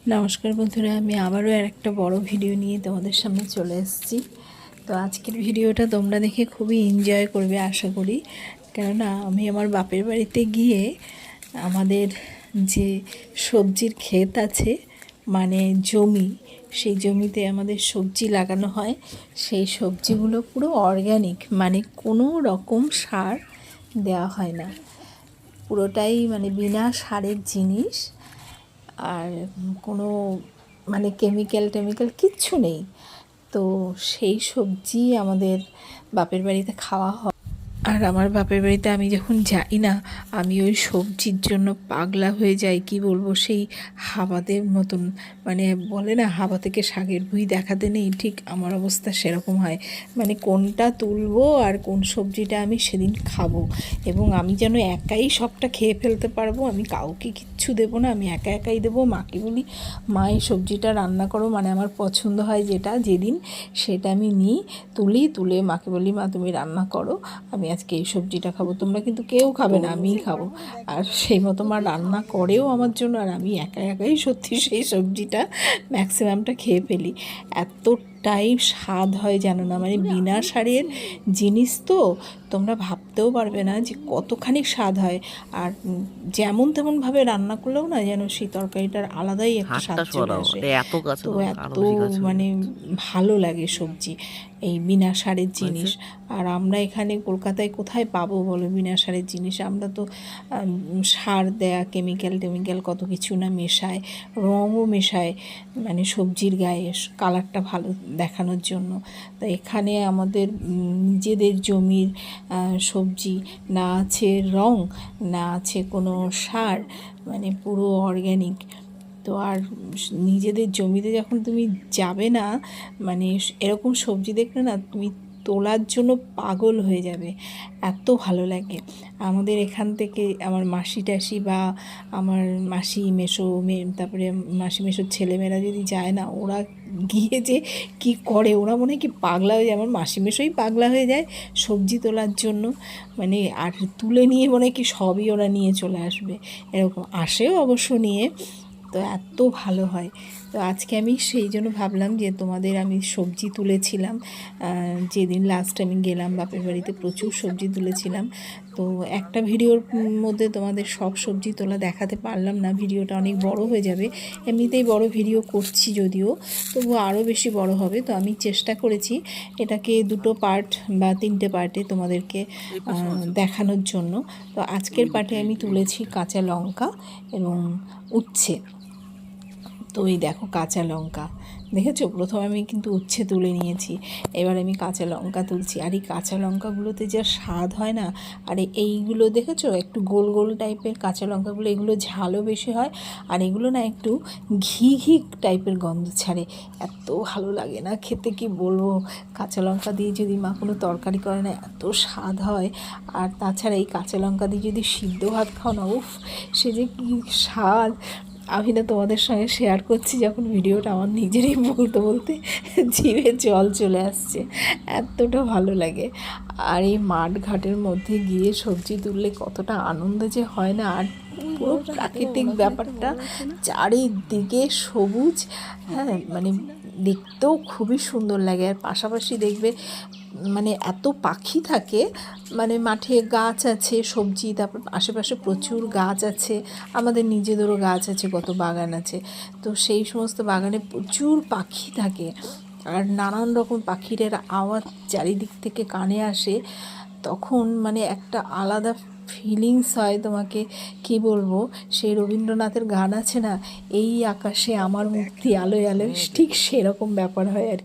নমস্কার বন্ধুরা, আমি আবারও একটা বড় ভিডিও নিয়ে তোমাদের সামনে চলে এসেছি। তো আজকের ভিডিওটা তোমরা দেখে খুবই এনজয় করবে আশা করি। কেননা আমি আমার বাপের বাড়িতে গিয়ে আমাদের যে সবজির ক্ষেত আছে, মানে জমি, সেই জমিতে আমাদের সবজি লাগানো হয়। সেই সবজিগুলো পুরো অর্গ্যানিক, মানে কোনো রকম সার দেওয়া হয় না, পুরোটাই মানে বিনা সারের জিনিস। আর কোনো মানে কেমিক্যাল কিচ্ছু নেই। তো সেই সবজি আমাদের বাপের বাড়িতে খাওয়া হয়। আর আমার বাপের বাড়িতে আমি যখন যাই না, আমি ওই সবজির জন্য পাগলা হয়ে যাই। কি বলবো, সেই হাবাদের মতন, মানে বলে না হাবা থেকে শাকের ভুঁই দেখাতে নেই, ঠিক আমার অবস্থা সেরকম হয়। মানে কোনটা তুলবো আর কোন সবজিটা আমি সেদিন খাবো, এবং আমি যেন একাই সবটা খেয়ে ফেলতে পারবো। আমি কাউকে কিচ্ছু দেবো না, আমি একা একাই দেবো। মাকে বলি, মা এই সবজিটা রান্না করো, মানে আমার পছন্দ হয় যেটা যেদিন, সেটা আমি নিই, তুলে মাকে বলি, মা তুমি রান্না করো, আমি আজকে এই সবজিটা খাবো। তোমরা কিন্তু কেউ খাবে না, আমিই খাবো। আর সেই মতো মা রান্না করেও আমার জন্য, আর আমি একাই সত্যি সেই সবজিটা ম্যাক্সিমামটা খেয়ে ফেলি। এতটাই স্বাদ হয় জানো না, মানে বিনা সারের জিনিস তো তোমরা ভাবতেও পারবে না যে কতখানি স্বাদ হয়। আর যেমন তেমনভাবে রান্না করলেও না, যেন সেই তরকারিটার আলাদাই একটা স্বাদ চলে আসে। তো এত মানে ভালো লাগে সবজি, এই বিনা সারের জিনিস। আর আমরা এখানে কলকাতায় কোথায় পাবো বলো বিনা সারের জিনিস? আমরা তো সার দেয়া কেমিক্যাল কত কিছু না মেশায়, রঙও মেশায়, মানে সবজির গায়ে কালারটা ভালো দেখানোর জন্য। তো এখানে আমাদের নিজেদের জমির সবজি, না আছে রং, না আছে কোনো সার, মানে পুরো অর্গ্যানিক। তো আর নিজেদের জমিতে যখন তুমি যাবে না, মানে এরকম সবজি দেখলে না তুমি তোলার জন্য পাগল হয়ে যাবে, এত ভালো লাগে। আমাদের এখান থেকে আমার মাসি টাসি বা আমার মাসি মেসো তারপরে মাসি মেসোর ছেলেমেয়েরা যদি যায় না, ওরা গিয়ে যে কি করে, ওরা মনে হয় কি পাগলা হয়ে যায়। আমার মাসি মেসোই পাগলা হয়ে যায় সবজি তোলার জন্য, মানে আর তুলে নিয়ে মনে হয় কি সবই ওরা নিয়ে চলে আসবে, এরকম আসেও অবশ্য নিয়ে। তো এত ভালো হয়। তো আজকে আমি সেই জন্য ভাবলাম যে তোমাদের আমি সবজি তুলেছিলাম, যেদিন লাস্ট আমি গেলাম বাপের বাড়িতে প্রচুর সবজি তুলেছিলাম। তো একটা ভিডিওর মধ্যে তোমাদের সব সবজি তোলা দেখাতে পারলাম না, ভিডিওটা অনেক বড় হয়ে যাবে। এমনিতেই বড় ভিডিও করছি যদিও, তবু আরও বেশি বড় হবে। তো আমি চেষ্টা করেছি এটাকে 2 পার্ট বা 3টে পার্টে তোমাদেরকে দেখানোর জন্য। তো আজকের পার্টে আমি তুলেছি কাঁচা লঙ্কা এবং উচ্ছে। তো এই দেখো কাঁচা লঙ্কা, দেখেছো? প্রথমে আমি কিন্তু উচ্ছে তুলে নিয়েছি, এবার আমি কাঁচা লঙ্কা তুলছি। আর এই কাঁচা লঙ্কাগুলোতে যা স্বাদ হয় না, আর এইগুলো দেখেছো একটু গোল গোল টাইপের কাঁচা লঙ্কাগুলো, এগুলো ঝালও বেশি হয়, আর এগুলো না একটু ঘি টাইপের গন্ধ ছাড়ে, এত ভালো লাগে না খেতে, কি বলবো। কাঁচা লঙ্কা দিয়ে যদি মা কোনো তরকারি করে না, এত স্বাদ হয়। আর তাছাড়া এই কাঁচা লঙ্কা দিয়ে যদি সিদ্ধ ভাত খাও না, উফ, সে যে কী স্বাদ! আমি না তোমাদের সঙ্গে শেয়ার করছি যখন ভিডিওটা, আমার নিজেরই বলতে জিভে জল চলে আসছে, এতটা ভালো লাগে। আর এই মাঠ ঘাটের মধ্যে গিয়ে সবজি তুললে কতটা আনন্দ যে হয় না, আর পুরো প্রাকৃতিক ব্যাপারটা, চারিদিকে সবুজ, হ্যাঁ, মানে দেখতেও খুবই সুন্দর লাগে। আর পাশাপাশি দেখবে মানে এত পাখি থাকে, মানে মাঠে গাছ আছে সবজি, তারপর আশেপাশে প্রচুর গাছ আছে, আমাদের নিজেদেরও গাছ আছে, কত বাগান আছে। তো সেই সমস্ত বাগানে প্রচুর পাখি থাকে, আর নানান রকম পাখির আওয়াজ চারিদিক থেকে কানে আসে, তখন মানে একটা আলাদা ফিলিংস হয়। তোমাকে কি বলবো, সেই রবীন্দ্রনাথের গান আছে না, এই আকাশে আমার মুক্তি আলোয় আলোয়, ঠিক সেরকম ব্যাপার হয় আর কি।